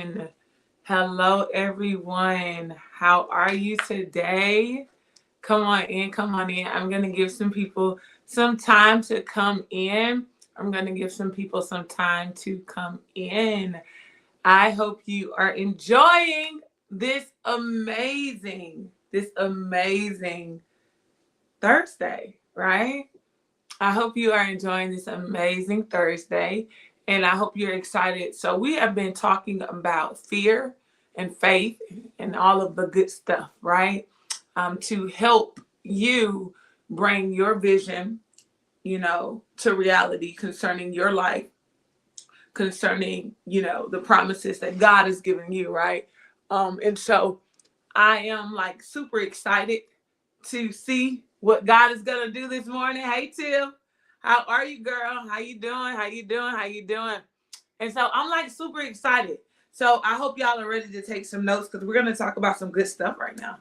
everyone. Hello, everyone. How are you today? Come on in, come on in. I'm going to give some people some time to come in. I'm going to give some people some time to come in. I hope you are enjoying this amazing Thursday, right? I hope you are enjoying this amazing Thursday and I hope you're excited. So, we have been talking about fear and faith and all of the good stuff, right? To help you bring your vision, to reality concerning your life, concerning, the promises that God has given you, right? And so, I am like super excited to see what God is gonna do this morning. Hey Tiff, how are you, girl? How you doing? How you doing? How you doing? And so I'm like super excited. So I hope y'all are ready to take some notes because we're gonna talk about some good stuff right now.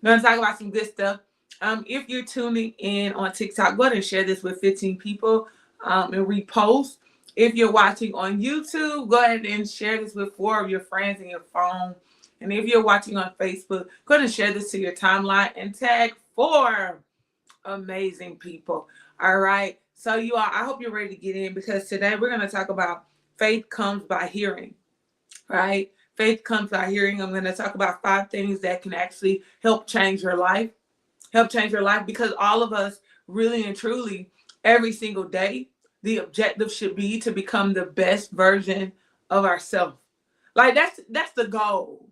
We're gonna talk about some good stuff. If you're tuning in on TikTok, go ahead and share this with 15 people and repost. If you're watching on YouTube, go ahead and share this with 4 of your friends in your phone. And if you're watching on Facebook, go ahead and share this to your timeline and tag 4 amazing people. All right. So you all, I hope you're ready to get in because today we're going to talk about faith comes by hearing, right? Faith comes by hearing. I'm going to talk about 5 things that can actually help change your life. Help change your life because all of us really and truly every single day, the objective should be to become the best version of ourselves. Like that's the goal.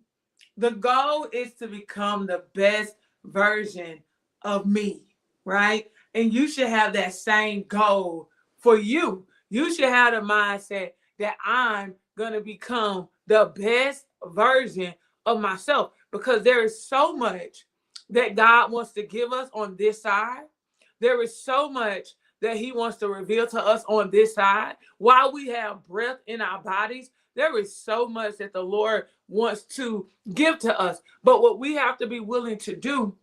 The goal is to become the best version of me, right? And you should have that same goal for you. You should have the mindset that I'm going to become the best version of myself because there is so much that God wants to give us on this side. There is so much that He wants to reveal to us on this side. While we have breath in our bodies, there is so much that the Lord wants to give to us. But what we have to be willing to do,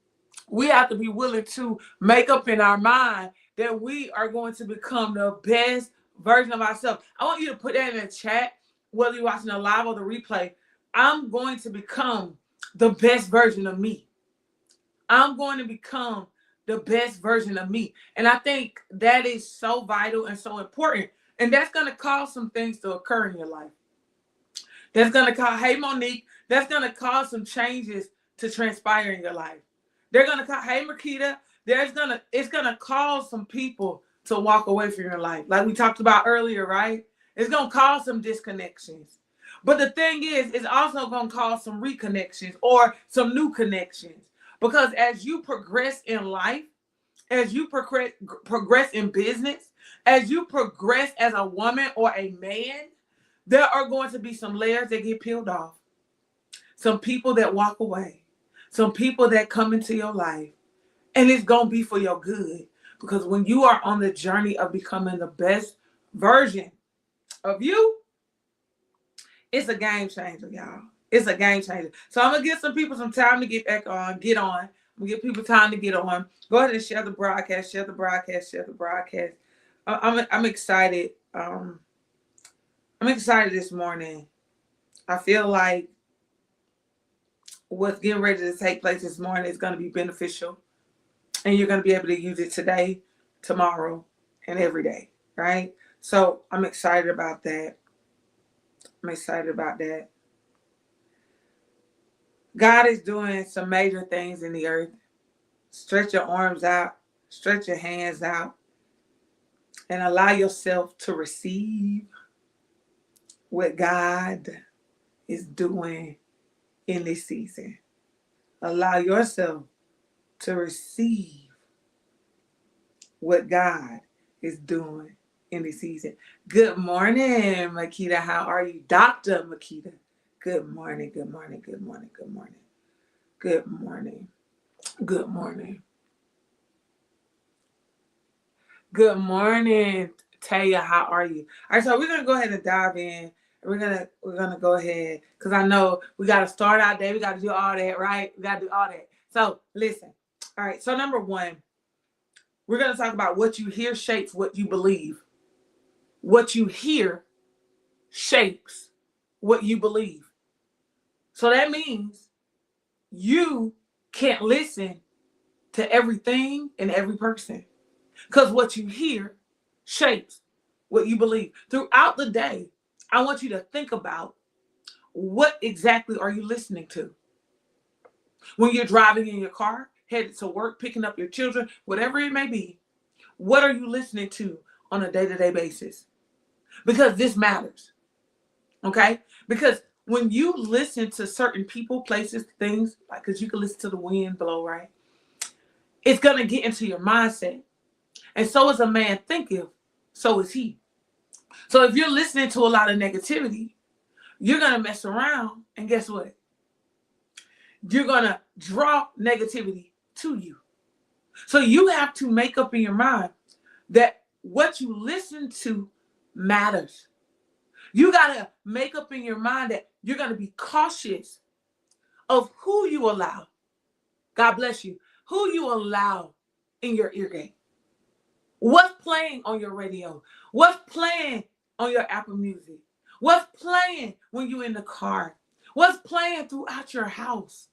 we have to be willing to make up in our mind that we are going to become the best version of ourselves. I want you to put that in the chat, whether you're watching the live or the replay. I'm going to become the best version of me. I'm going to become the best version of me. And I think that is so vital and so important. And that's going to cause some things to occur in your life. That's going to cause, hey Monique, that's going to cause some changes to transpire in your life. They're going to cause, hey Makita, it's going to cause some people to walk away from your life. Like we talked about earlier, right? It's going to cause some disconnections. But the thing is, it's also going to cause some reconnections or some new connections. Because as you progress in life, as you progress in business, as you progress as a woman or a man, there are going to be some layers that get peeled off. Some people that walk away. Some people that come into your life. And it's going to be for your good. Because when you are on the journey of becoming the best version of you, it's a game changer, y'all. It's a game changer. So I'm going to give some people some time to get on. I'm going to give people time to get on. Go ahead and share the broadcast, share the broadcast, share the broadcast. I'm excited. I'm excited this morning. I feel like what's getting ready to take place this morning is going to be beneficial. And you're going to be able to use it today, tomorrow, and every day, right? So I'm excited about that. I'm excited about that. God is doing some major things in the earth. Stretch your arms out, stretch your hands out, and allow yourself to receive what God is doing in this season. Allow yourself to receive what God is doing in this season. Good morning, Makita. How are you? Dr. Makita. Good morning, good morning, good morning, good morning. Good morning. Good morning. Good morning, Taya. How are you? All right, so we're gonna go ahead and dive in. We're gonna go ahead because I know we gotta start our day. We gotta do all that, right? We gotta do all that. So listen. All right. So number 1, we're gonna talk about what you hear shapes what you believe. What you hear shapes what you believe. So that means you can't listen to everything and every person, because what you hear shapes what you believe. Throughout the day, I want you to think about, what exactly are you listening to? When you're driving in your car, headed to work, picking up your children, whatever it may be, what are you listening to on a day-to-day basis? Because this matters, okay? Because when you listen to certain people, places, things, like, because you can listen to the wind blow, right? It's going to get into your mindset. And so is a man thinketh, so is he. So if you're listening to a lot of negativity, you're going to mess around, and guess what? You're going to draw negativity to you. So you have to make up in your mind that what you listen to matters. You got to make up in your mind that you're going to be cautious of who you allow. God bless you. Who you allow in your ear gate. What's playing on your radio? What's playing on your Apple Music? What's playing when you're in the car? What's playing throughout your house?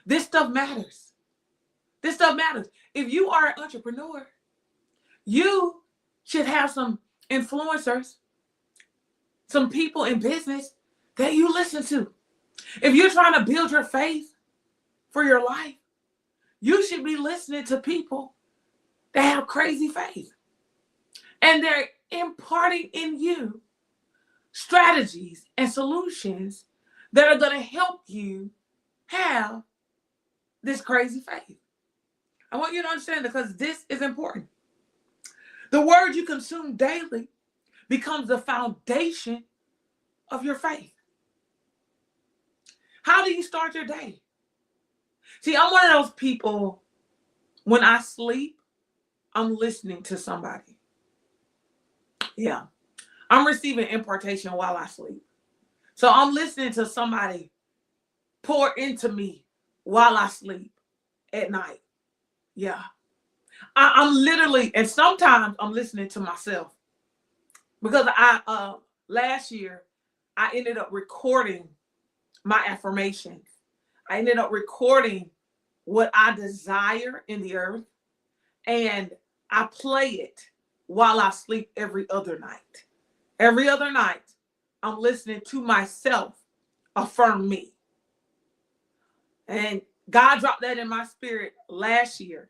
This stuff matters. This stuff matters. If you are an entrepreneur, you should have some influencers, some people in business that you listen to. If you're trying to build your faith for your life, you should be listening to people that have crazy faith. And they're imparting in you strategies and solutions that are going to help you have this crazy faith. I want you to understand, because this is important. The word you consume daily becomes the foundation of your faith. How do you start your day? See, I'm one of those people, when I sleep, I'm listening to somebody. Yeah. I'm receiving impartation while I sleep. So I'm listening to somebody pour into me while I sleep at night. Yeah. I'm literally, and sometimes I'm listening to myself, because last year I ended up recording my affirmations. I ended up recording what I desire in the earth, and I play it while I sleep every other night. Every other night, I'm listening to myself affirm me. And God dropped that in my spirit last year,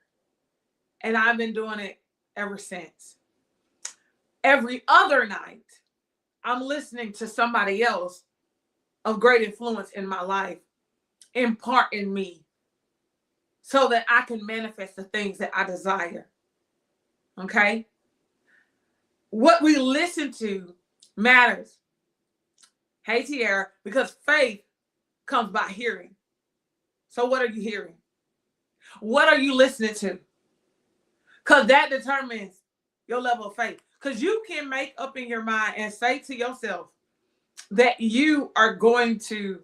and I've been doing it ever since. Every other night, I'm listening to somebody else of great influence in my life impart in me, so that I can manifest the things that I desire. Okay? What we listen to matters. Hey, Tiara, because faith comes by hearing. So what are you hearing? What are you listening to? Because that determines your level of faith. Because you can make up in your mind and say to yourself that you are going to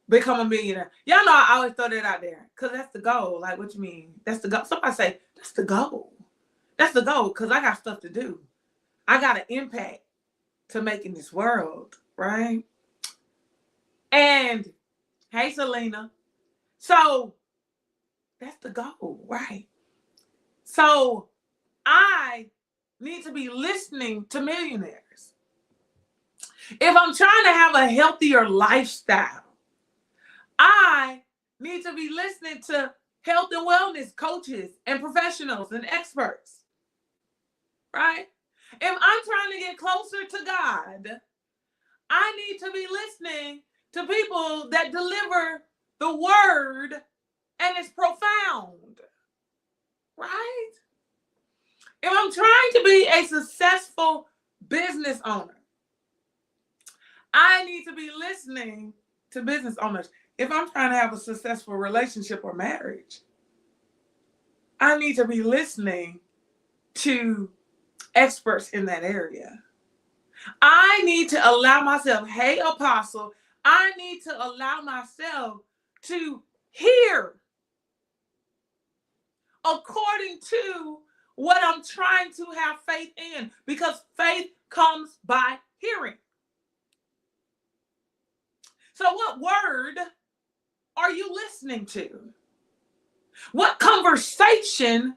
become a millionaire. Y'all know I always throw that out there, because that's the goal. Like, what you mean? That's the goal. Somebody say, that's the goal. That's the goal, because I got stuff to do. I got an impact to make in this world, right? And hey, Selena. So that's the goal, right? So I need to be listening to millionaires. If I'm trying to have a healthier lifestyle, I need to be listening to health and wellness coaches and professionals and experts, right? If I'm trying to get closer to God, I need to be listening to people that deliver the word and it's profound, right? If I'm trying to be a successful business owner, I need to be listening to business owners. If I'm trying to have a successful relationship or marriage, I need to be listening to experts in that area. I need to allow myself, hey, Apostle, I need to allow myself to hear according to what I'm trying to have faith in, because faith comes by hearing. So what word are you listening to? What conversation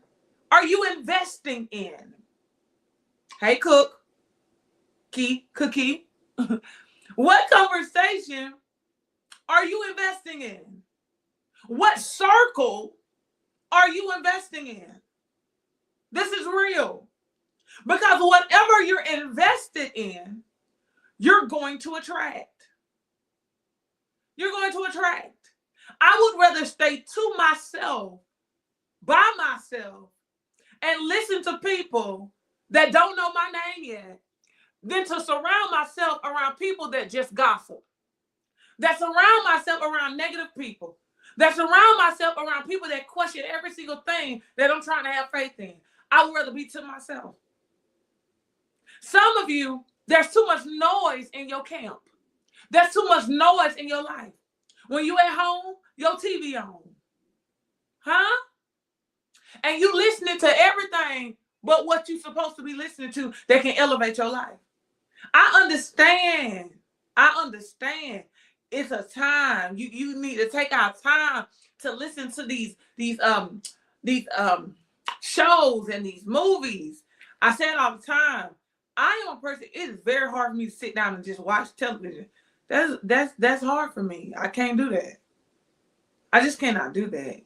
are you investing in? Hey, Cookie. What conversation are you investing in? What circle are you investing in? This is real. Because whatever you're invested in, you're going to attract. You're going to attract. I would rather stay to myself, by myself, and listen to people that don't know my name yet than to surround myself around people that just gossip. That surround myself around negative people. That surround myself around people that question every single thing that I'm trying to have faith in. I would rather be to myself. Some of you, there's too much noise in your camp. There's too much noise in your life. When you at home, your TV on. Huh? And you listening to everything but what you're supposed to be listening to that can elevate your life. I understand. It's a time. You need to take our time to listen to these shows and these movies. I say it all the time. I am a person, it is very hard for me to sit down and just watch television. That's hard for me. I can't do that. I just cannot do that.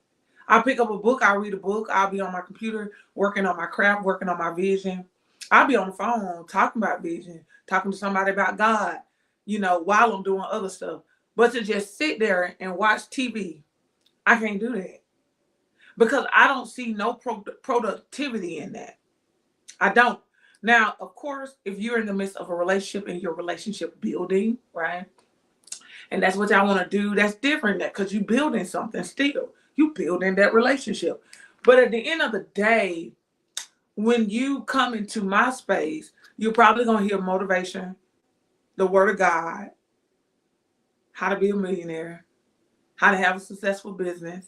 I'll pick up a book, I'll read a book, I'll be on my computer working on my craft, working on my vision. I'll be on the phone talking about vision, talking to somebody about God, while I'm doing other stuff. But to just sit there and watch TV, I can't do that. Because I don't see no productivity in that. I don't. Now, of course, if you're in the midst of a relationship and your relationship building, right? And that's what y'all want to do, that's different because you're building something still. You building that relationship. But at the end of the day, when you come into my space, you're probably going to hear motivation, the word of God, how to be a millionaire, how to have a successful business,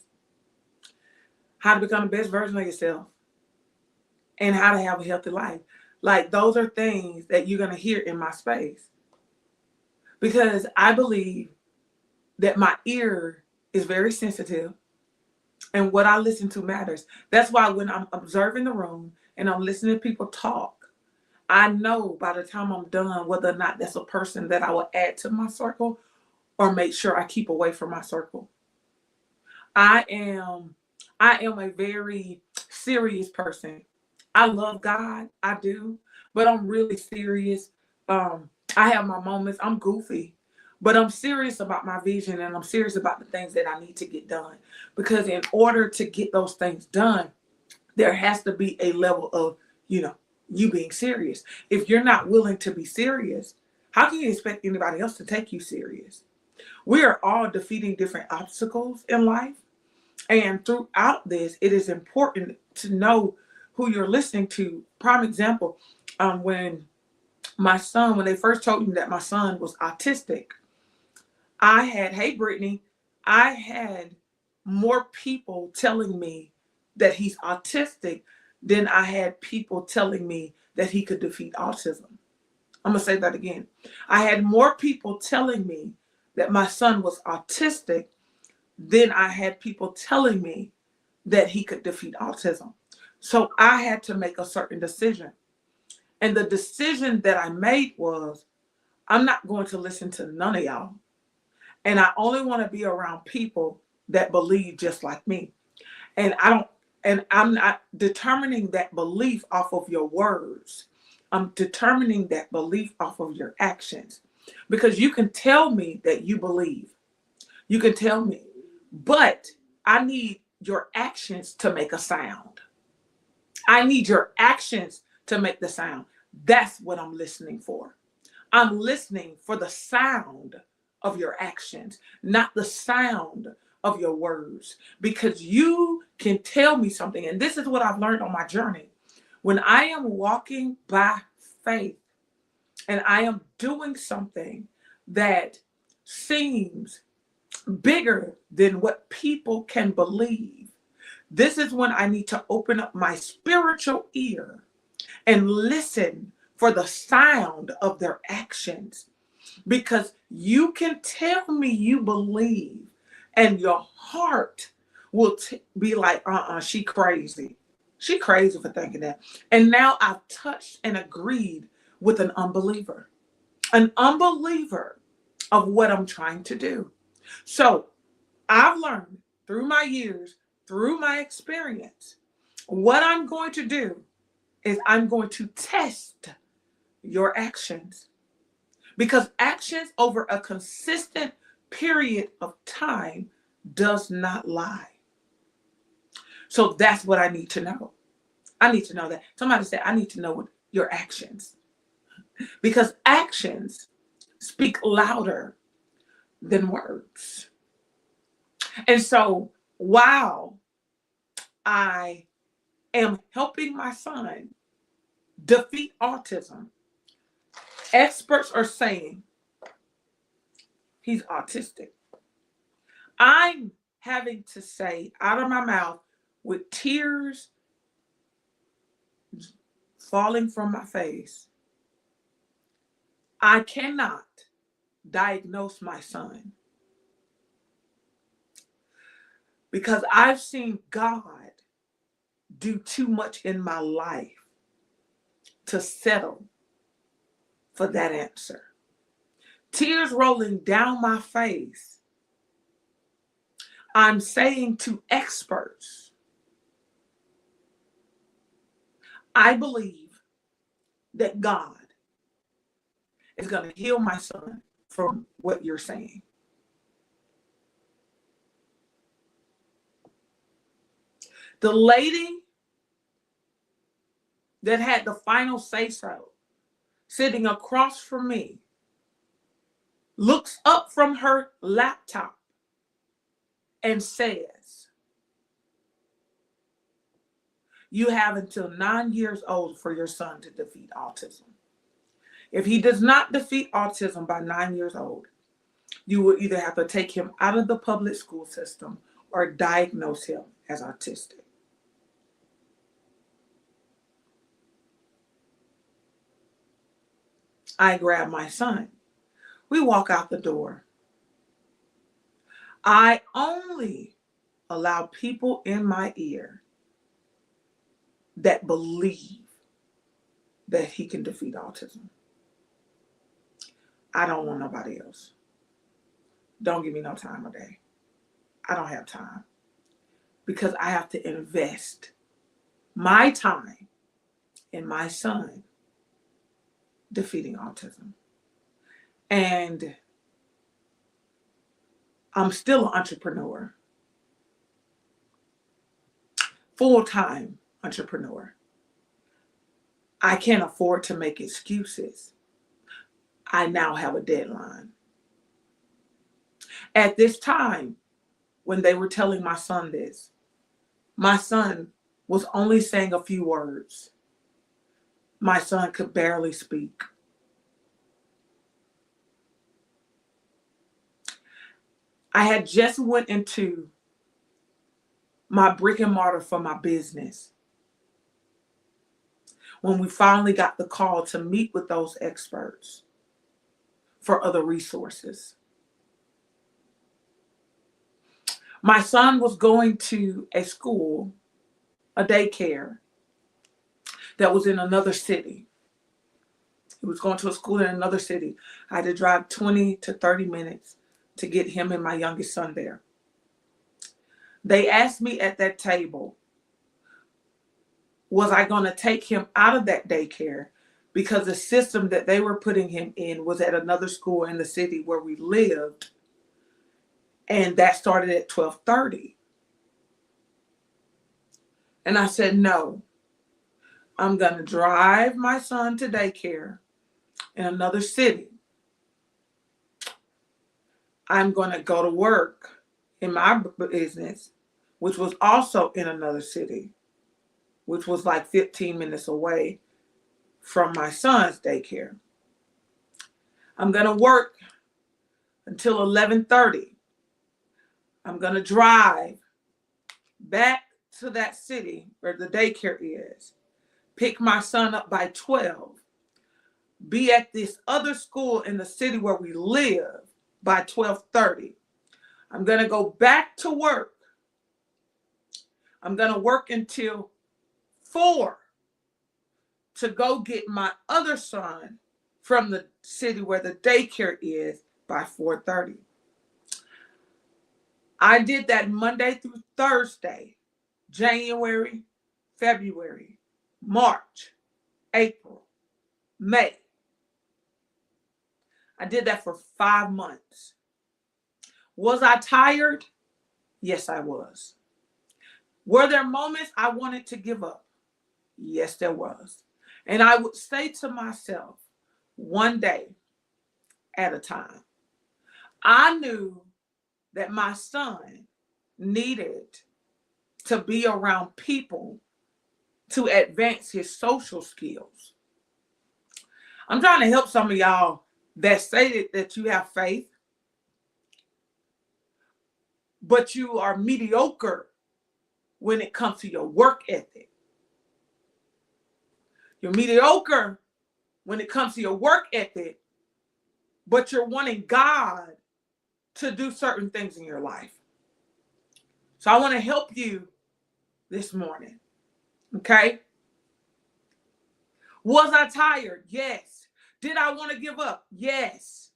how to become the best version of yourself, and how to have a healthy life. Like, those are things that you're going to hear in my space. Because I believe that my ear is very sensitive and what I listen to matters. That's why when I'm observing the room and I'm listening to people talk, I know by the time I'm done whether or not that's a person that I will add to my circle or make sure I keep away from my circle. I am a very serious person. I love God, I do, but I'm really serious. I have my moments. I'm goofy, but I'm serious about my vision and I'm serious about the things that I need to get done. Because in order to get those things done, there has to be a level of, you being serious. If you're not willing to be serious, how can you expect anybody else to take you serious? We are all defeating different obstacles in life. And throughout this, it is important to know who you're listening to. Prime example, when they first told me that my son was autistic, hey Brittany, I had more people telling me that he's autistic than I had people telling me that he could defeat autism. I'm going to say that again. I had more people telling me that my son was autistic than I had people telling me that he could defeat autism. So I had to make a certain decision. And the decision that I made was, I'm not going to listen to none of y'all. And I only want to be around people that believe just like me. And I'm not determining that belief off of your words. I'm determining that belief off of your actions. Because you can tell me that you believe. You can tell me. But I need your actions to make a sound. I need your actions to make the sound. That's what I'm listening for. I'm listening for the sound of your actions, not the sound of your words. Because you can tell me something. And this is what I've learned on my journey. When I am walking by faith and I am doing something that seems bigger than what people can believe, this is when I need to open up my spiritual ear and listen for the sound of their actions. Because you can tell me you believe And your heart will be like, she crazy. She crazy for thinking that. And now I've touched and agreed with an unbeliever of what I'm trying to do. So I've learned through my years, through my experience, what I'm going to do is I'm going to test your actions, because actions over a consistent period of time does not lie. So that's what I need to know. I need to know that. Somebody said, I need to know what your actions, because actions speak louder than words. And so while I am helping my son defeat autism, experts are saying he's autistic. I'm having to say out of my mouth with tears falling from my face, I cannot diagnose my son, because I've seen God do too much in my life to settle for that answer. Tears rolling down my face, I'm saying to experts, I believe that God is going to heal my son from what you're saying. The lady that had the final say-so, sitting across from me, looks up from her laptop and says, you have until 9 years old for your son to defeat autism. If he does not defeat autism by 9 years old, you will either have to take him out of the public school system or diagnose him as autistic. I grab my son. We walk out the door. I only allow people in my ear that believe that he can defeat autism. I don't want nobody else. Don't give me no time of day. I don't have time, because I have to invest my time in my son defeating autism. And I'm still an entrepreneur, full-time entrepreneur. I can't afford to make excuses. I now have a deadline. At this time, when they were telling my son this, my son was only saying a few words. My son could barely speak. I had just went into my brick and mortar for my business when we finally got the call to meet with those experts for other resources. My son was going to a school, a daycare, that was in another city. He was going to a school in another city. I had to drive 20 to 30 minutes to get him and my youngest son there. They asked me at that table, was I going to take him out of that daycare, because the system that they were putting him in was at another school in the city where we lived, and that started at 12:30. And I said, no, I'm going to drive my son to daycare in another city. I'm going to go to work in my business, which was also in another city, which was like 15 minutes away from my son's daycare. I'm going to work until 11:30. I'm going to drive back to that city where the daycare is, pick my son up by 12, be at this other school in the city where we live by 12:30. I'm going to go back to work. I'm going to work until 4 to go get my other son from the city where the daycare is by 4:30. I did that Monday through Thursday, January, February, March, April, May. I did that for 5 months. Was I tired? Yes, I was. Were there moments I wanted to give up? Yes, there was. And I would say to myself, one day at a time. I knew that my son needed to be around people to advance his social skills. I'm trying to help some of y'all that say that you have faith, but you are mediocre when it comes to your work ethic. You're mediocre when it comes to your work ethic, but you're wanting God to do certain things in your life. So I want to help you this morning. Okay? Was I tired? Yes. Did I want to give up? Yes.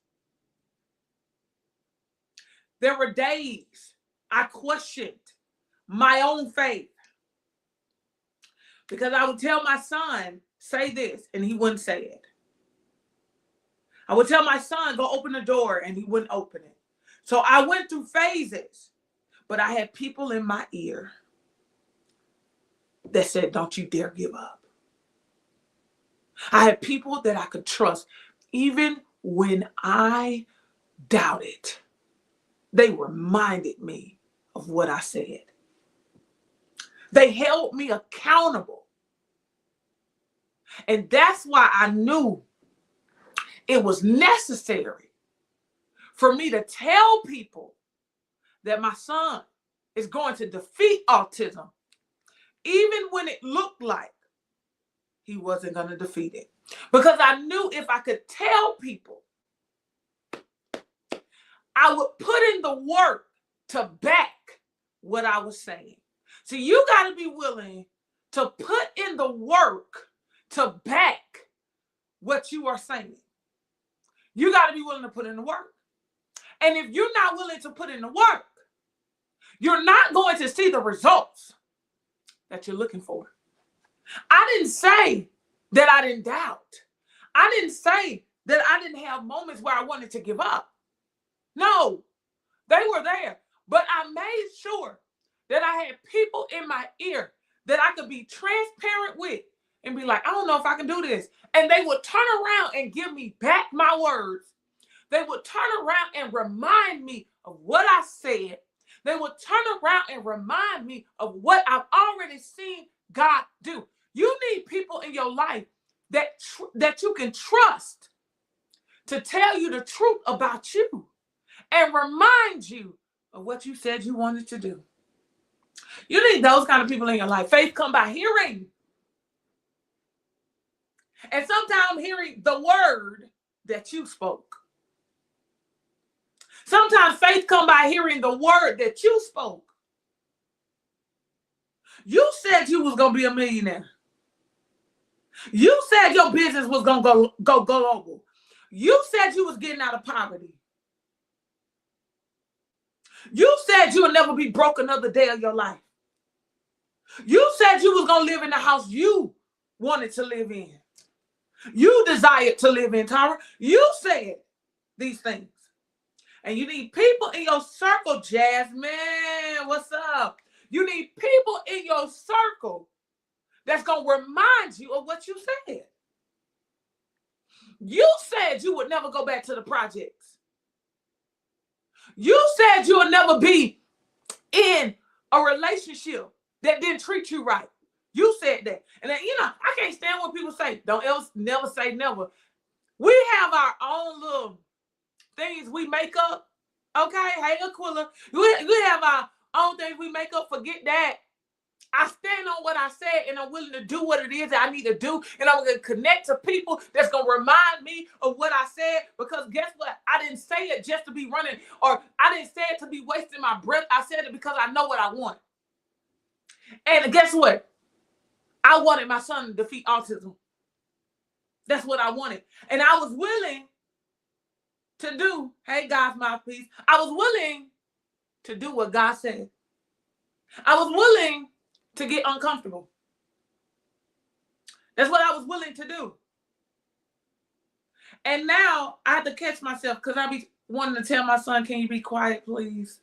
There were days I questioned my own faith because I would tell my son, say this, and he wouldn't say it. I would tell my son, go open the door, and he wouldn't open it. So I went through phases, but I had people in my ear that said, don't you dare give up. I had people that I could trust, even when I doubted. They reminded me of what I said. They held me accountable. And that's why I knew it was necessary for me to tell people that my son is going to defeat autism, even when it looked like he wasn't going to defeat it. Because I knew if I could tell people, I would put in the work to back what I was saying. So you got to be willing to put in the work to back what you are saying. You got to be willing to put in the work. And if you're not willing to put in the work, you're not going to see the results that you're looking for. I didn't say that I didn't doubt. I didn't say that I didn't have moments where I wanted to give up. No, they were there. But I made sure that I had people in my ear that I could be transparent with and be like, I don't know if I can do this. And they would turn around and give me back my words. They would turn around and remind me of what I said. They would turn around and remind me of what I've already seen God do. You need people in your life that you can trust to tell you the truth about you and remind you of what you said you wanted to do. You need those kind of people in your life. Faith come by hearing. And sometimes hearing the word that you spoke. Sometimes faith come by hearing the word that you spoke. You said you was going to be a millionaire. You said your business was going to go global. You said you was getting out of poverty. You said you would never be broke another day of your life. You said you was going to live in the house you wanted to live in. You desired to live in, Tyra. You said these things. And you need people in your circle, Jasmine. What's up? You need people in your circle that's going to remind you of what you said. You said you would never go back to the projects. You said you would never be in a relationship that didn't treat you right. You said that. And then, I can't stand when people say, don't ever, never say never. We have our own little things we make up. Okay? Hey, Aquila. We have our own things we make up. Forget that. I stand on what I said, and I'm willing to do what it is that I need to do. And I'm going to connect to people that's going to remind me of what I said. Because guess what? I didn't say it just to be running, or I didn't say it to be wasting my breath. I said it because I know what I want. And guess what? I wanted my son to defeat autism. That's what I wanted. And I was willing to do, hey, God's mouthpiece, I was willing to do what God said. I was willing to get uncomfortable. That's what I was willing to do. And now I have to catch myself, because I be wanting to tell my son, can you be quiet, please?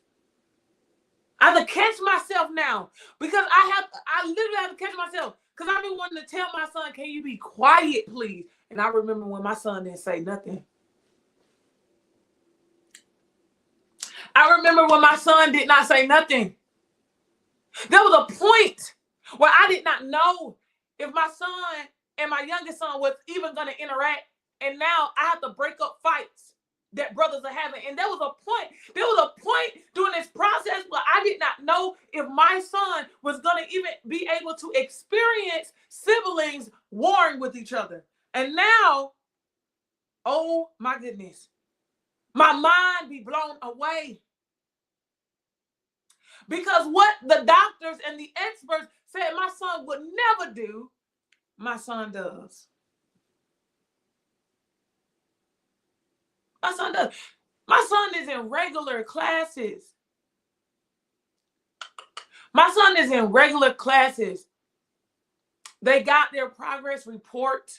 I have to catch myself now, because I literally have to catch myself, because I've been wanting to tell my son, can you be quiet, please? And I remember when my son didn't say nothing. I remember when my son did not say nothing. There was a point where I did not know if my son and my youngest son was even going to interact. And now I have to break up fights that brothers are having. And there was a point during this process where I did not know if my son was going to even be able to experience siblings warring with each other. And now, oh my goodness, my mind be blown away. Because what the doctors and the experts said my son would never do, my son does. My son does. My son is in regular classes. My son is in regular classes. They got their progress report,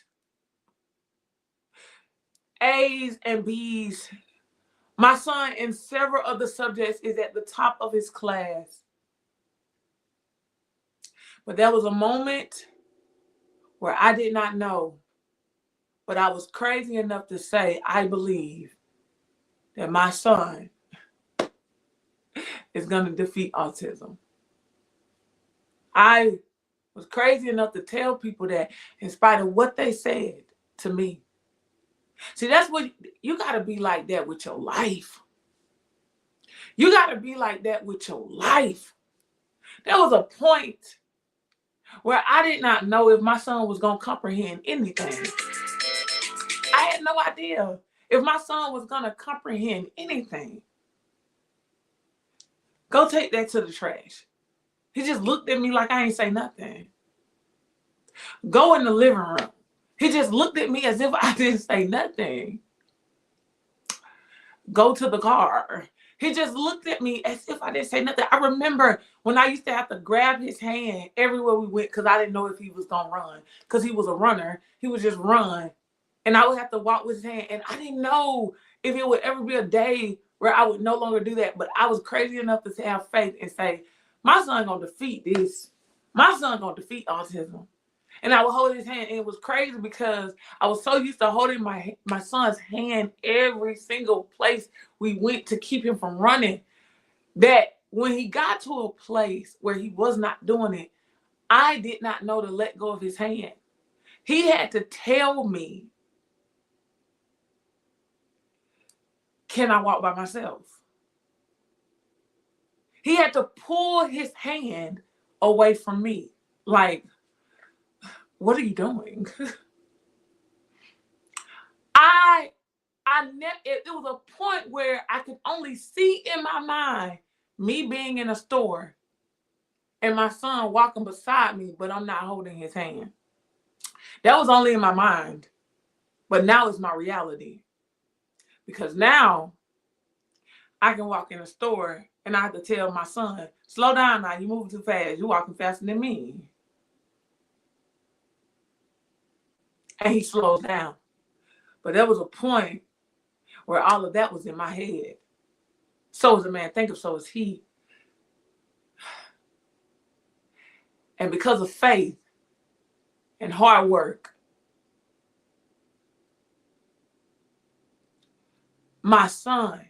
A's and B's. My son in several of the subjects is at the top of his class. But there was a moment where I did not know, but I was crazy enough to say, I believe that my son is going to defeat autism. I was crazy enough to tell people that in spite of what they said to me. See, that's what you got to be like that with your life. You got to be like that with your life. There was a point where I did not know if my son was going to comprehend anything. I had no idea if my son was going to comprehend anything. Go take that to the trash. He just looked at me like I ain't say nothing. Go in the living room. He just looked at me as if I didn't say nothing. Go to the car. He just looked at me as if I didn't say nothing. I remember when I used to have to grab his hand everywhere we went, because I didn't know if he was going to run. Because he was a runner. He would just run. And I would have to walk with his hand. And I didn't know if it would ever be a day where I would no longer do that. But I was crazy enough to have faith and say, my son going to defeat this. My son going to defeat autism. And I would hold his hand. And it was crazy because I was so used to holding my son's hand every single place we went to keep him from running, that when he got to a place where he was not doing it, I did not know to let go of his hand. He had to tell me, can I walk by myself? He had to pull his hand away from me. Like, what are you doing? It was a point where I could only see in my mind me being in a store and my son walking beside me, but I'm not holding his hand. That was only in my mind, but now it's my reality. Because now I can walk in a store and I have to tell my son, slow down now, you're moving too fast. You're walking faster than me. And he slows down. But there was a point where all of that was in my head. So is a man thinketh, so is he. And because of faith and hard work, my son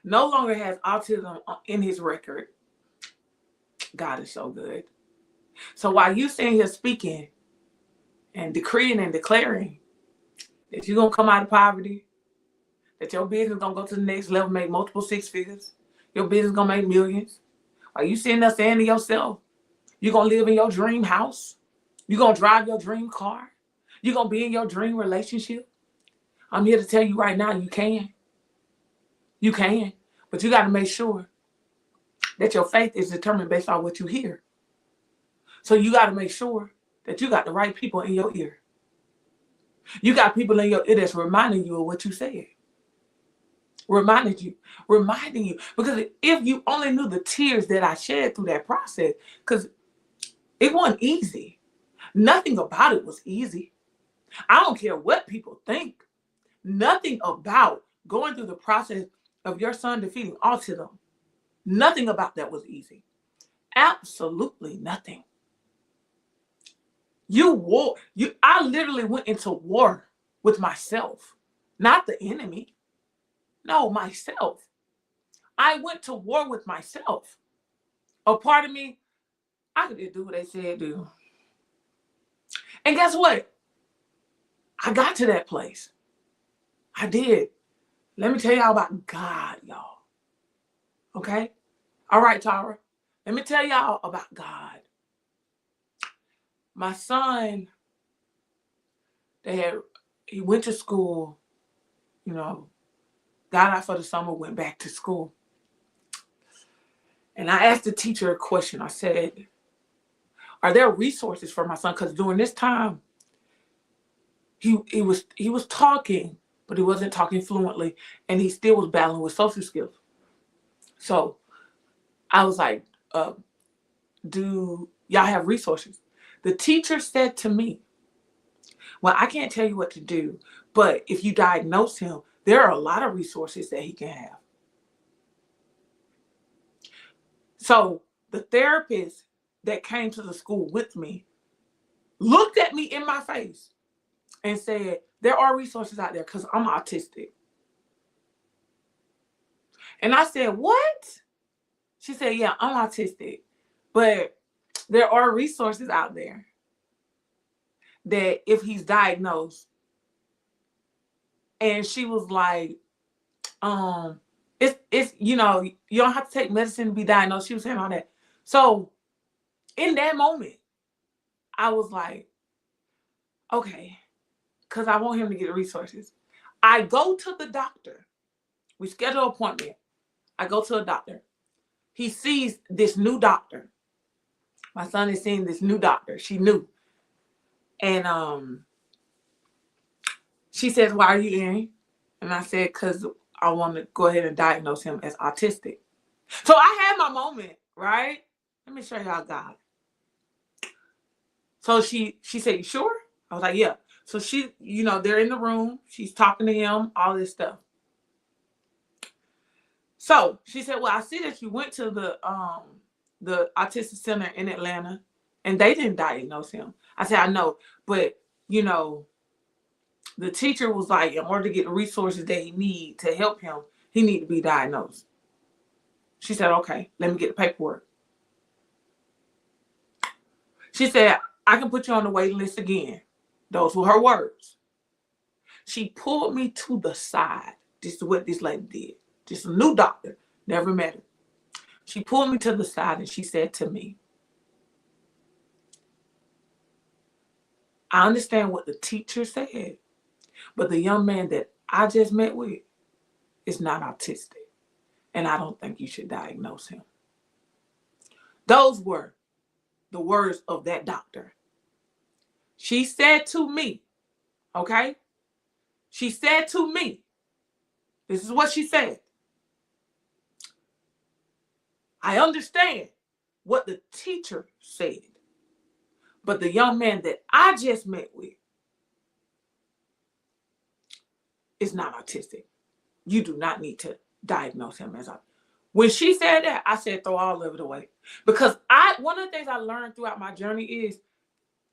no longer has autism in his record. God is so good. So while you sitting here speaking and decreeing and declaring that you're going to come out of poverty, that your business is going to go to the next level, make multiple six figures, your business is going to make millions, while you sitting there saying to yourself, You're going to live in your dream house. You're going to drive your dream car. You're going to be in your dream relationship. I'm here to tell you right now, you can. You can. But you got to make sure that your faith is determined based on what you hear. So you got to make sure that you got the right people in your ear. You got people in your ear that's reminding you of what you said. Reminding you. Because if you only knew the tears that I shed through that process, because it wasn't easy. Nothing about it was easy. I don't care what people think. Nothing about going through the process of your son defeating autism, nothing about that was easy. Absolutely nothing. I literally went into war with myself, not the enemy. No, myself. I went to war with myself. A part of me, I could just do what they said do. And guess what? I got to that place. I did. Let me tell y'all about God, y'all. Okay? All right, Tara. Let me tell y'all about God. My son, he went to school, got out for the summer, went back to school. And I asked the teacher a question. I said, are there resources for my son? Because during this time, he was talking, but he wasn't talking fluently, and he still was battling with social skills. So I was like, do y'all have resources? The teacher said to me, well, I can't tell you what to do, but if you diagnose him, there are a lot of resources that he can have. So the therapist that came to the school with me looked at me in my face and said, there are resources out there because I'm autistic. And I said, what? She said, yeah, I'm autistic, but there are resources out there that if he's diagnosed. And she was like, it's you don't have to take medicine to be diagnosed. She was saying all that. So in that moment, I was like, okay, because I want him to get resources. I go to the doctor. We schedule an appointment. I go to a doctor. He sees this new doctor. My son is seeing this new doctor. She knew. And she says, why are you in? And I said, because I want to go ahead and diagnose him as autistic. So I had my moment, right? Let me show y'all God. So she said, you sure? I was like, yeah. So she, they're in the room. She's talking to him, all this stuff. So she said, well, I see that you went to the autistic center in Atlanta and they didn't diagnose him. I said, I know, but the teacher was like, in order to get the resources that he need to help him, he need to be diagnosed. She said, okay, let me get the paperwork. She said, I can put you on the waiting list again. Those were her words. She pulled me to the side. This is what this lady did. Just a new doctor, never met her. She pulled me to the side and she said to me, I understand what the teacher said, but the young man that I just met with is not autistic, and I don't think you should diagnose him. Those were the words of that doctor. She said to me, okay? She said to me, this is what she said. I understand what the teacher said, but the young man that I just met with is not autistic. You do not need to diagnose him as autistic. When she said that, I said, throw all of it away. Because one of the things I learned throughout my journey is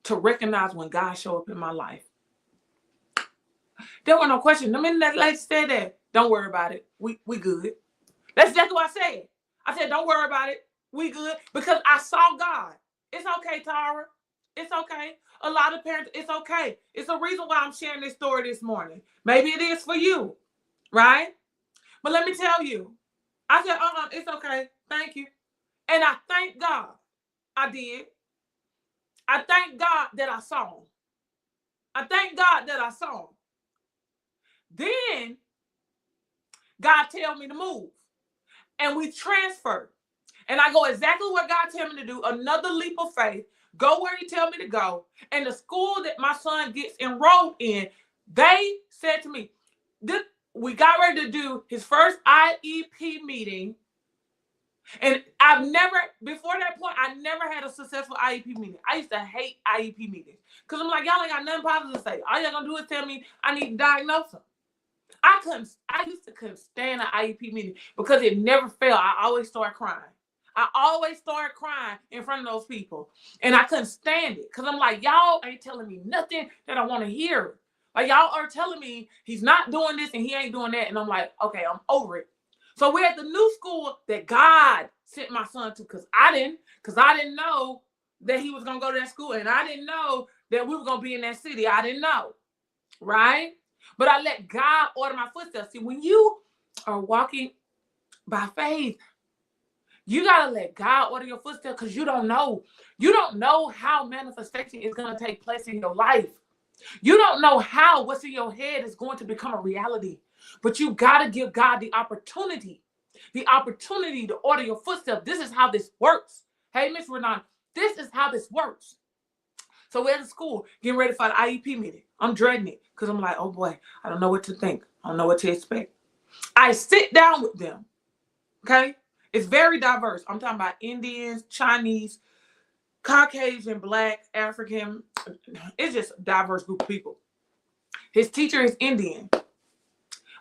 to recognize when God showed up in my life. There were no questions. The minute that lady said that, don't worry about it. We good. That's exactly what I said. I said, don't worry about it. We good. Because I saw God. It's okay, Tara. It's okay. A lot of parents, it's okay. It's a reason why I'm sharing this story this morning. Maybe it is for you, right? But let me tell you, I said, it's okay. Thank you. And I thank God. I did. I thank God that I saw him. I thank God that I saw him. Then God tell me to move. And we transfer. And I go exactly what God tell me to do. Another leap of faith. Go where he tell me to go. And the school that my son gets enrolled in, they said to me, we got ready to do his first IEP meeting. And before that point, I never had a successful IEP meeting. I used to hate IEP meetings. Because I'm like, y'all ain't got nothing positive to say. All y'all gonna do is tell me I need to diagnose them. I used to couldn't stand an IEP meeting because it never failed. I always started crying. I always started crying in front of those people. And I couldn't stand it. Because I'm like, y'all ain't telling me nothing that I want to hear. Like, y'all are telling me he's not doing this and he ain't doing that. And I'm like, okay, I'm over it. So we're at the new school that God sent my son to, because I didn't know that he was going to go to that school. And I didn't know that we were going to be in that city. I didn't know. Right? But I let God order my footsteps. See, when you are walking by faith, you got to let God order your footsteps, because you don't know. You don't know how manifestation is going to take place in your life. You don't know how what's in your head is going to become a reality. But you got to give God the opportunity to order your footsteps. This is how this works. Hey, Miss Renan, this is how this works. So we're at the school getting ready for the IEP meeting. I'm dreading it because I'm like, oh boy, I don't know what to think. I don't know what to expect. I sit down with them. Okay? It's very diverse. I'm talking about Indians, Chinese, Caucasian, Black, African. It's just a diverse group of people. His teacher is Indian.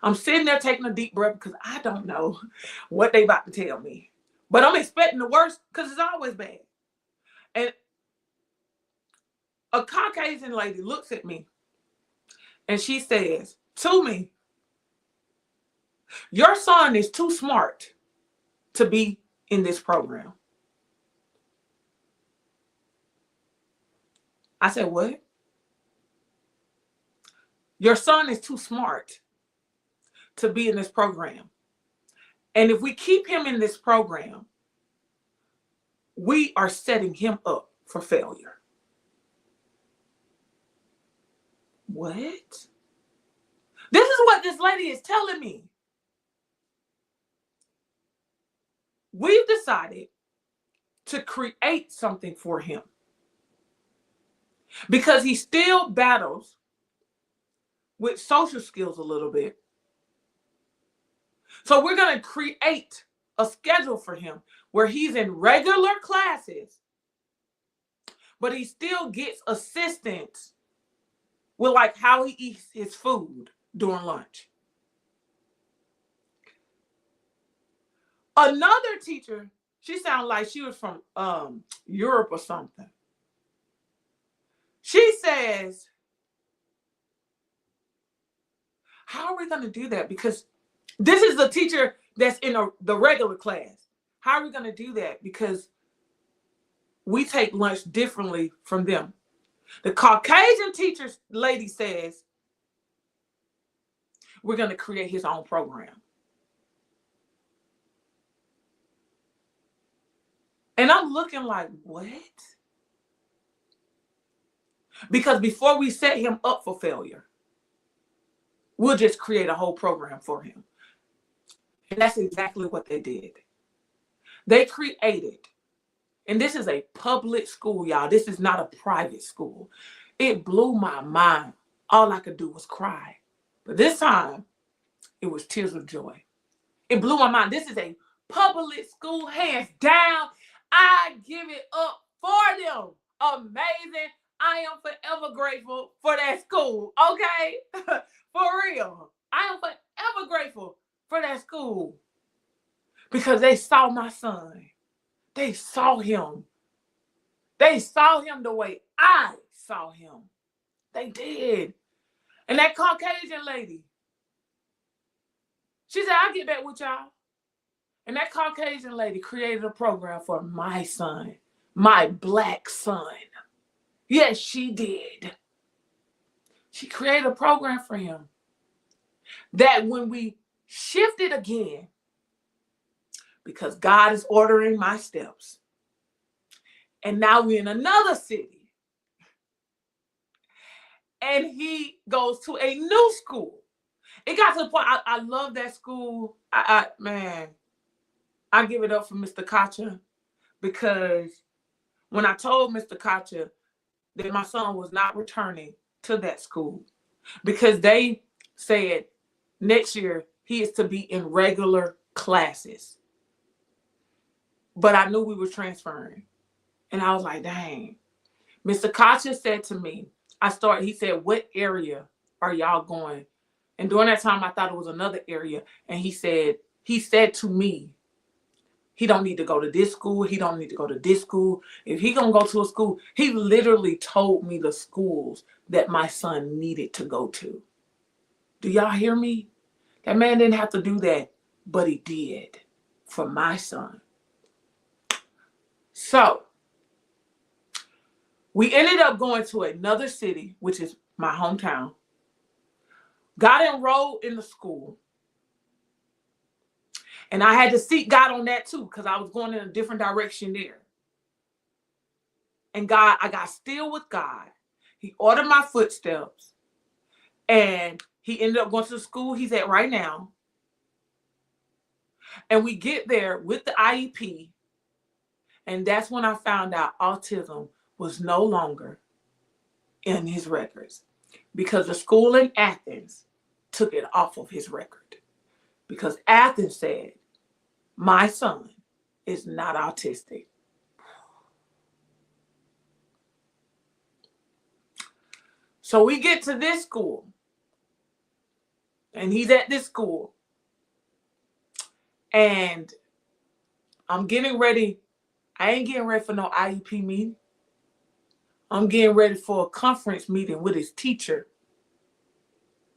I'm sitting there taking a deep breath because I don't know what they about to tell me. But I'm expecting the worst because it's always bad. And a Caucasian lady looks at me and she says to me, your son is too smart to be in this program. I said, what? Your son is too smart to be in this program. And if we keep him in this program, we are setting him up for failure. What? This is what this lady is telling me. We've decided to create something for him because he still battles with social skills a little bit. So we're going to create a schedule for him where he's in regular classes, but he still gets assistance with like how he eats his food during lunch. Another teacher, she sounded like she was from Europe or something. She says, how are we going to do that? Because this is the teacher that's in the regular class. How are we going to do that? Because we take lunch differently from them. The Caucasian teacher lady says, we're going to create his own program. And I'm looking like, what? Because before we set him up for failure, we'll just create a whole program for him. And that's exactly what they did. They created, and this is a public school, y'all. This is not a private school. It blew my mind. All I could do was cry. But this time, it was tears of joy. It blew my mind. This is a public school, hands down. I give it up for them. Amazing. I am forever grateful for that school. Okay? For real. I am forever grateful for that school. Because they saw my son. They saw him. They saw him the way I saw him. They did. And that Caucasian lady, she said, I'll get back with y'all. And that Caucasian lady created a program for my son, my Black son. Yes, she did. She created a program for him that when we shifted again, because God is ordering my steps, and now we're in another city, and he goes to a new school. It got to the point, I love that school. Man, I give it up for Mr. Kacha, because when I told Mr. Kacha that my son was not returning to that school, because they said next year he is to be in regular classes. But I knew we were transferring. And I was like, dang. Mr. Kacha said to me, he said, what area are y'all going? And during that time, I thought it was another area. And he said to me, he don't need to go to this school. He don't need to go to this school. If he gonna go to a school, he literally told me the schools that my son needed to go to. Do y'all hear me? That man didn't have to do that, but he did for my son. So we ended up going to another city, which is my hometown. Got enrolled in the school. And I had to seek God on that too, because I was going in a different direction there. And I got still with God. He ordered my footsteps. And he ended up going to the school he's at right now. And we get there with the IEP. And that's when I found out autism was no longer in his records, because the school in Athens took it off of his record, because Athens said, my son is not autistic. So we get to this school, and he's at this school, and I'm getting ready. I ain't getting ready for no IEP meeting. I'm getting ready for a conference meeting with his teacher.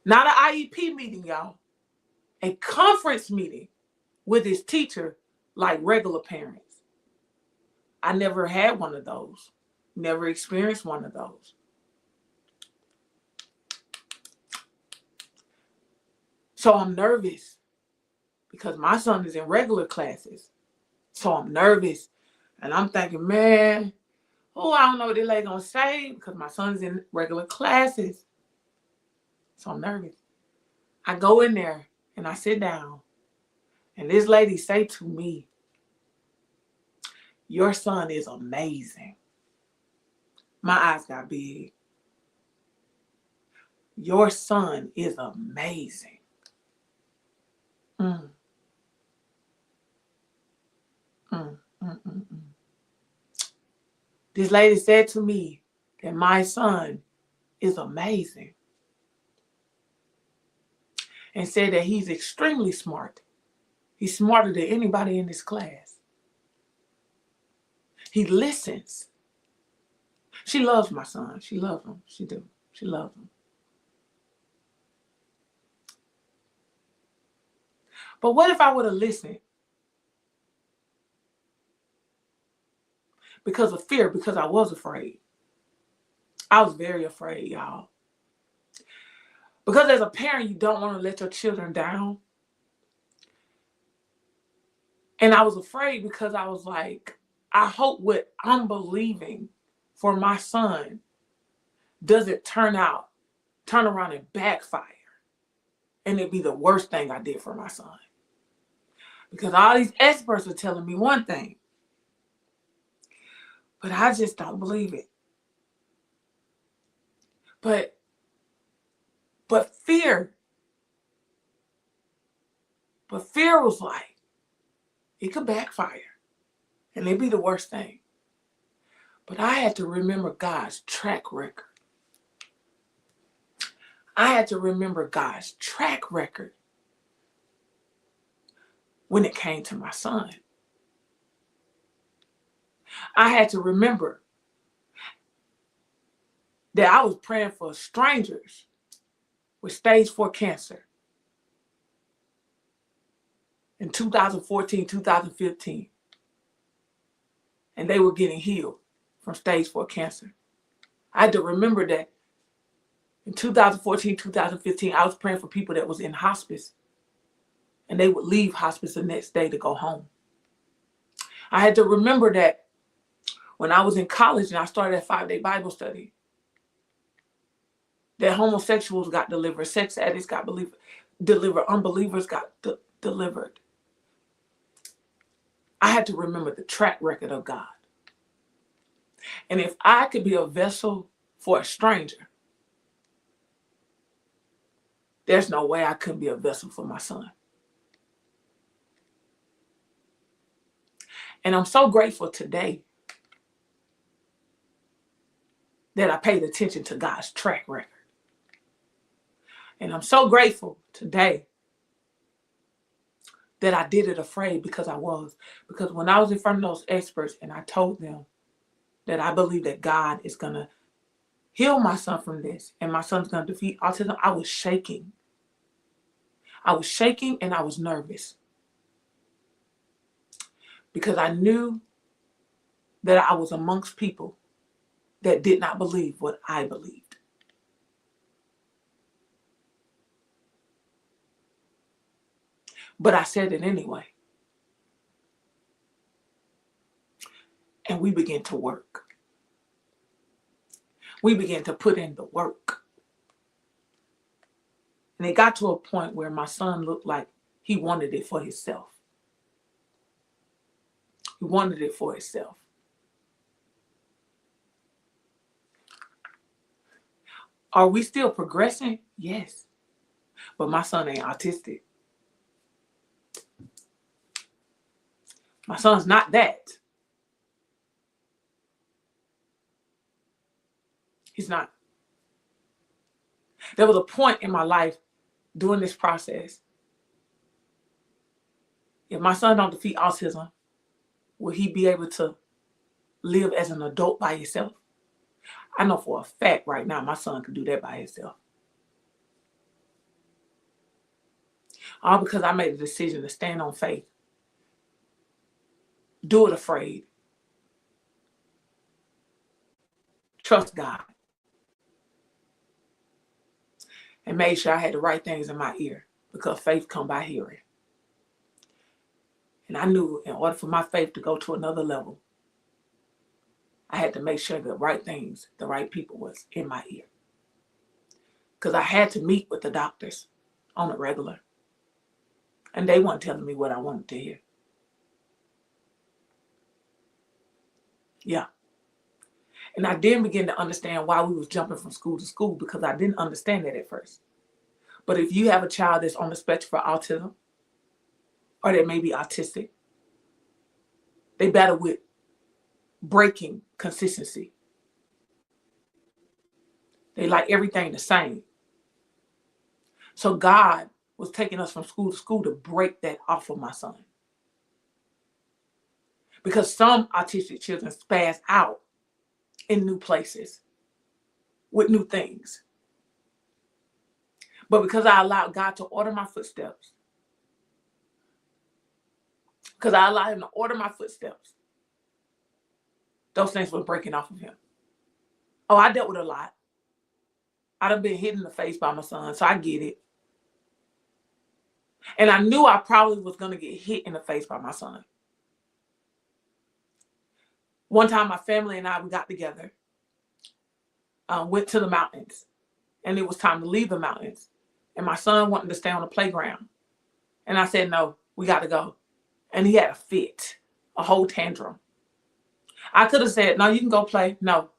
Not an IEP meeting, y'all. A conference meeting with his teacher, like regular parents. I never had one of those. Never experienced one of those. So I'm nervous because my son is in regular classes. So I'm nervous. And I'm thinking, man, I don't know what this lady gonna say, because my son's in regular classes. So I'm nervous. I go in there and I sit down. And this lady say to me, your son is amazing. My eyes got big. Your son is amazing. Mm. Mm, mm, mm, mm. This lady said to me that my son is amazing, and said that he's extremely smart. He's smarter than anybody in this class. He listens. She loves my son. She loves him. She do. She loves him. But what if I would have listened? Because of fear, because I was afraid. I was very afraid, y'all. Because as a parent, you don't want to let your children down. And I was afraid because I was like, I hope what I'm believing for my son doesn't turn around and backfire. And it'd be the worst thing I did for my son. Because all these experts are telling me one thing, but I just don't believe it. But fear was like, it could backfire and it'd be the worst thing. But I had to remember God's track record. I had to remember God's track record when it came to my son. I had to remember that I was praying for strangers with stage 4 cancer in 2014, 2015. And they were getting healed from stage 4 cancer. I had to remember that in 2014, 2015, I was praying for people that was in hospice, and they would leave hospice the next day to go home. I had to remember that when I was in college and I started a 5-day Bible study, that homosexuals got delivered, sex addicts got delivered, unbelievers got delivered. I had to remember the track record of God. And if I could be a vessel for a stranger, there's no way I couldn't be a vessel for my son. And I'm so grateful today that I paid attention to God's track record. And I'm so grateful today that I did it afraid, because when I was in front of those experts and I told them that I believe that God is going to heal my son from this and my son's going to defeat autism, I was shaking. I was shaking and I was nervous, because I knew that I was amongst people that did not believe what I believed. But I said it anyway. And we began to work. We began to put in the work. And it got to a point where my son looked like he wanted it for himself. He wanted it for himself. Are we still progressing? Yes. But my son ain't autistic. My son's not that. He's not. There was a point in my life during this process. If my son don't defeat autism, will he be able to live as an adult by himself? I know for a fact right now my son could do that by himself. All because I made a decision to stand on faith. Do it afraid. Trust God. And made sure I had the right things in my ear, because faith comes by hearing. And I knew in order for my faith to go to another level, I had to make sure the right things, the right people was in my ear. Because I had to meet with the doctors on a regular. And they weren't telling me what I wanted to hear. Yeah. And I didn't begin to understand why we was jumping from school to school, because I didn't understand that at first. But if you have a child that's on the spectrum for autism, or that may be autistic, they battle with breaking consistency. They like everything the same. So God was taking us from school to school to break that off of my son. Because some autistic children spaz out in new places with new things. But because I allowed God to order my footsteps, because I allowed him to order my footsteps, those things were breaking off of him. Oh, I dealt with a lot. I'd have been hit in the face by my son, so I get it. And I knew I probably was going to get hit in the face by my son. One time my family and I, we got together, went to the mountains, and it was time to leave the mountains. And my son wanted to stay on the playground. And I said, no, we got to go. And he had a fit, a whole tantrum. I could have said, no, you can go play. No,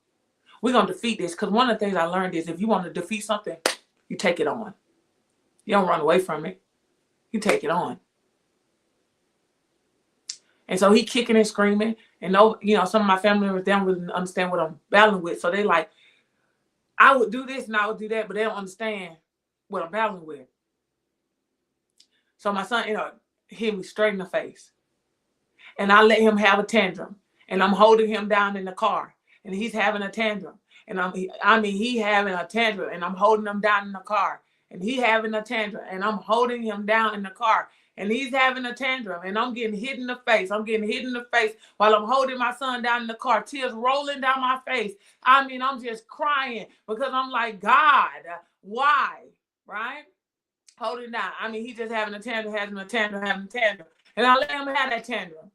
we're going to defeat this. Because one of the things I learned is if you want to defeat something, you take it on. You don't run away from it. You take it on. And so he kicking and screaming. And no, some of my family members, they don't really understand what I'm battling with. So they like, I would do this and I would do that, but they don't understand what I'm battling with. So my son, hit me straight in the face. And I let him have a tantrum. And I'm holding him down in the car. And he's having a tantrum. And he having a tantrum. And I'm holding him down in the car. And he having a tantrum. And I'm holding him down in the car. And he's having a tantrum. And I'm getting hit in the face. I'm getting hit in the face while I'm holding my son down in the car. Tears rolling down my face. I'm just crying because I'm like, God, why? Right? Holding down. He's just having a tantrum, having a tantrum. And I let him have that tantrum.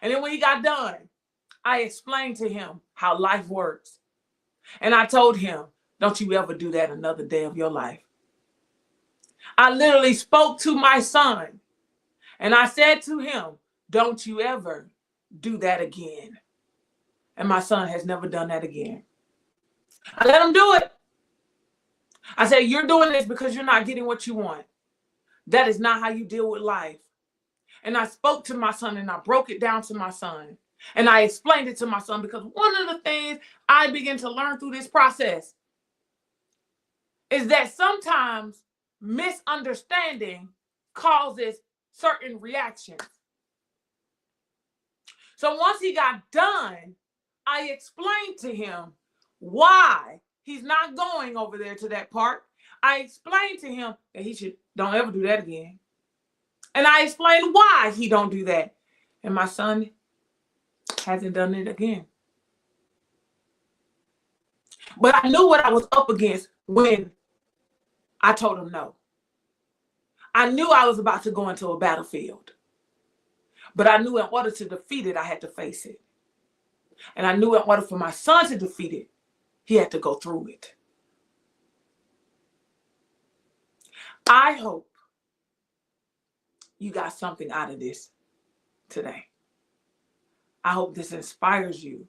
And then when he got done, I explained to him how life works. And I told him, Don't you ever do that another day of your life. I literally spoke to my son and I said to him, don't you ever do that again. And my son has never done that again. I let him do it. I said, you're doing this because you're not getting what you want. That is not how you deal with life. And I spoke to my son and I broke it down to my son. And I explained it to my son because one of the things I began to learn through this process is that sometimes misunderstanding causes certain reactions. So once he got done, I explained to him why he's not going over there to that park. I explained to him that he don't ever do that again. And I explained why he don't do that. And my son hasn't done it again. But I knew what I was up against when I told him no. I knew I was about to go into a battlefield. But I knew in order to defeat it, I had to face it. And I knew in order for my son to defeat it, he had to go through it. I hope you got something out of this today. I hope this inspires you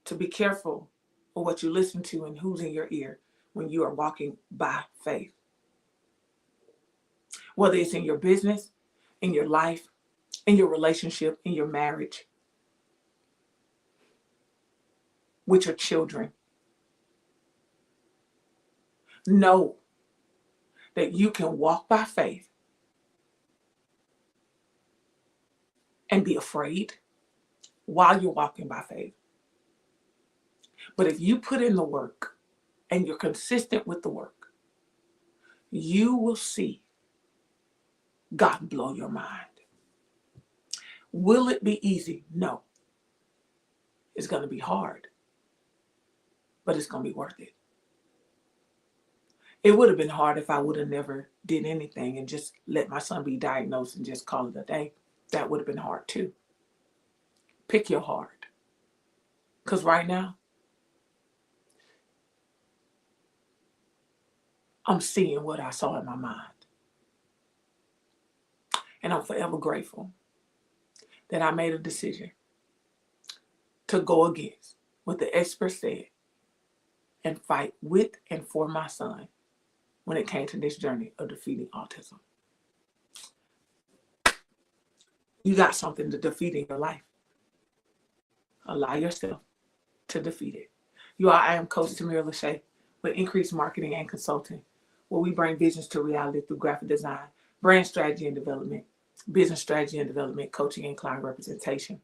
to be careful of what you listen to and who's in your ear when you are walking by faith. Whether it's in your business, in your life, in your relationship, in your marriage, with your children. Know that you can walk by faith and be afraid while you're walking by faith. But if you put in the work and you're consistent with the work, you will see God blow your mind. Will it be easy? No. It's going to be hard, but it's going to be worth it. It would have been hard if I would have never did anything and just let my son be diagnosed and just call it a day. That would have been hard too. Pick your heart. Because right now, I'm seeing what I saw in my mind. And I'm forever grateful that I made a decision to go against what the experts said and fight with and for my son when it came to this journey of defeating autism. You got something to defeat in your life. Allow yourself to defeat it. I am Coach Tamira Lachey with Increased Marketing and Consulting, where we bring visions to reality through graphic design, brand strategy and development, business strategy and development, coaching and client representation.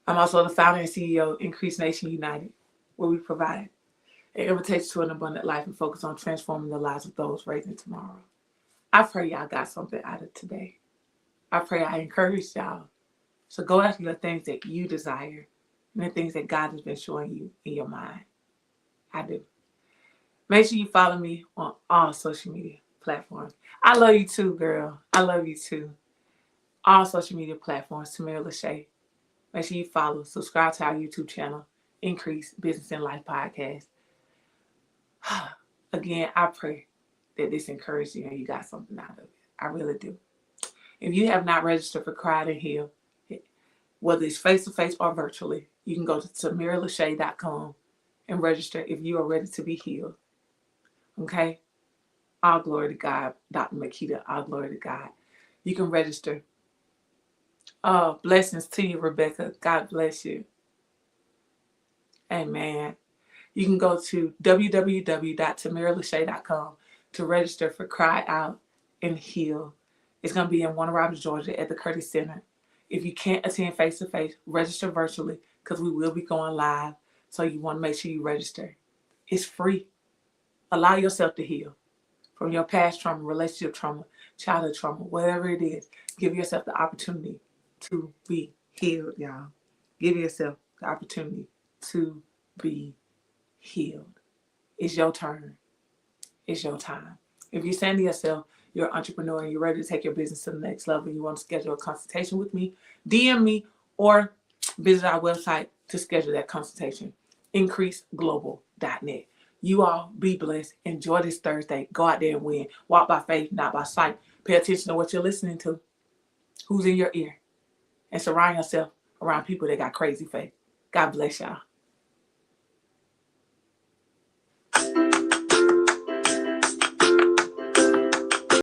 I'm also the founder and CEO of Increased Nation United, where we provide an invitation to an abundant life and focus on transforming the lives of those raising tomorrow. I pray y'all got something out of today. I pray I encourage y'all. So go after the things that you desire and the things that God has been showing you in your mind. I do. Make sure you follow me on all social media platforms. I love you too, girl. I love you too. All social media platforms, Tamira Lachey. Make sure you follow, subscribe to our YouTube channel, Increase Business and Life Podcast. Again, I pray that this encouraged you and you got something out of it. I really do. If you have not registered for Cried and Heal, whether it's face-to-face or virtually, you can go to TamiraLachey.com and register if you are ready to be healed. Okay? All glory to God. Dr. Makita, all glory to God. You can register. Blessings to you, Rebecca. God bless you. Amen. You can go to www.TamiraLachey.com to register for Cry Out and Heal. It's going to be in Warner Robins, Georgia at the Curtis Center. If you can't attend face-to-face, register virtually because we will be going live. So you want to make sure you register. It's free. Allow yourself to heal from your past trauma, relationship trauma, childhood trauma, whatever it is. Give yourself the opportunity to be healed, y'all. Give yourself the opportunity to be healed. It's your turn. It's your time. If you're saying to yourself, you're an entrepreneur and you're ready to take your business to the next level, you want to schedule a consultation with me, DM me or visit our website to schedule that consultation, increaseglobal.net. You all be blessed. Enjoy this Thursday. Go out there and win. Walk by faith, not by sight. Pay attention to what you're listening to, who's in your ear, and surround yourself around people that got crazy faith. God bless y'all.